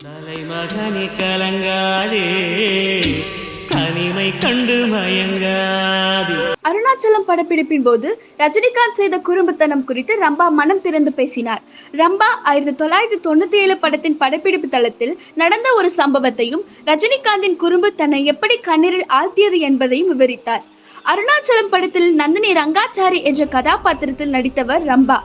தலைமகனே கலங்காதே, தனிமை கண்டு மயங்காதே. அருணாச்சலம் படப்பிடிப்பின் போது ரஜினிகாந்த் செய்த குறும்புத்தனம் குறித்து ரம்பா மனம் திறந்து பேசினார். ரம்பா 1997 படத்தின் படப்பிடிப்பு தளத்தில் நடந்த ஒரு சம்பவத்தையும் ரஜினிகாந்தின் குறும்பு தன்னை எப்படி கண்ணீரில் ஆழ்த்தியது என்பதையும் விவரித்தார். அருணாச்சலம் படத்தில் நந்தினி ரங்காச்சாரி என்ற கதாபாத்திரத்தில் நடித்தவர் ரம்பா.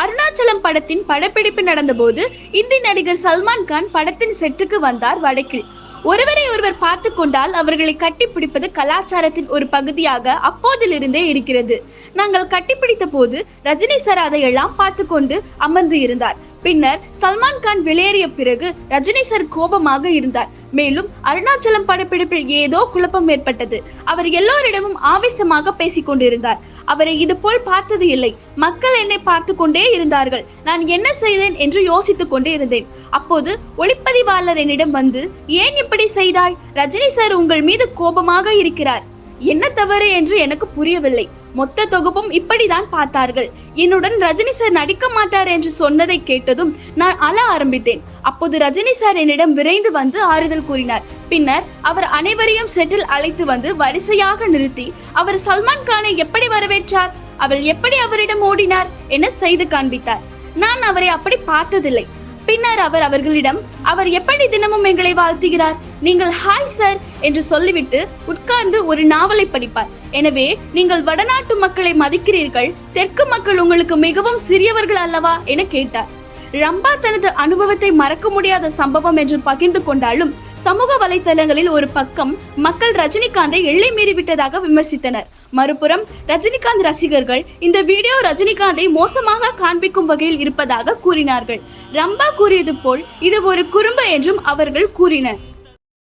அருணாச்சலம் படத்தின் படப்பிடிப்பு நடந்தபோது இந்தி நடிகர் சல்மான் கான் படத்தின் செட்டுக்கு வந்தார் வடக்கில். ஒருவரை ஒருவர் பார்த்து கொண்டால் அவர்களை கட்டிப்பிடிப்பது கலாச்சாரத்தின் ஒரு பகுதியாக அப்போதிலிருந்தே இருக்கிறது. நாங்கள் கட்டிப்பிடித்த போது ரஜினி சார் அதையெல்லாம் பார்த்து கொண்டு அமர்ந்து இருந்தார். பின்னர் சல்மான் கான் வெளியேறிய பிறகு ரஜினி சார் கோபமாக இருந்தார். மேலும் அருணாச்சலம் படப்பிடிப்பில் ஏதோ குழப்பம் ஏற்பட்டது. அவர் எல்லோரிடமும் ஆவேசமாக பேசிக் கொண்டிருந்தார். அவரை இது போல் பார்த்தது இல்லை. மக்கள் என்னை பார்த்து கொண்டே இருந்தார்கள். நான் என்ன செய்தேன் என்று யோசித்துக் கொண்டே இருந்தேன். அப்போது ஒளிப்பதிவாளர் என்னிடம் வந்து, ஏன் இப்படி செய்தாய்? ரஜினி சார் உங்கள் மீது கோபமாக இருக்கிறார். என்ன தவறு என்று எனக்கு புரியவில்லை. மொத்த தொகுப்பும் இப்படிதான் பார்த்தார்கள். என்னுடன் ரஜினி சார் நடிக்க மாட்டார் என்று சொன்னதை கேட்டதும் நான் அழ ஆரம்பித்தேன். அப்போது ரஜினி சார் என்னிடம் விரைந்து வந்து ஆறுதல் கூறினார். பின்னர் அவர் அனைவரையும் செட்டில் அழைத்து வந்து வரிசையாக நிறுத்தி அவர் சல்மான் கானை எப்படி வரவேற்றார், அவள் எப்படி அவரிடம் ஓடினார் என செய்து காண்பித்தார். நான் அவரை அப்படி பார்த்ததில்லை. பின்னர் அவர்களிடம் அவர் எப்படி தினமும் எங்களை வாழ்த்துகிறார், நீங்கள் ஹாய் சார் என்று சொல்லிவிட்டு உட்கார்ந்து ஒரு நாவலை படிப்பார். எனவே நீங்கள் வடநாட்டு மக்களை மதிக்கிறீர்கள், தெற்கு மக்கள் உங்களுக்கு மிகவும் சிறியவர்கள் அல்லவா என கேட்டார். ரம்பா தனது அனுபவத்தை மறக்க முடியாத சம்பவம் என்று பகிர்ந்து கொண்டாலும் சமூக வலைதளங்களில் ஒரு பக்கம் மக்கள் ரஜினிகாந்தை எல்லை மீறிவிட்டதாக விமர்சித்தனர். மறுபுறம் ரஜினிகாந்த் ரசிகர்கள் இந்த வீடியோ ரஜினிகாந்தை மோசமாக காண்பிக்கும் வகையில் இருப்பதாக கூறினார்கள். ரம்பா கூறியது போல் இது ஒரு குறும்பு என்றும் அவர்கள் கூறினர்.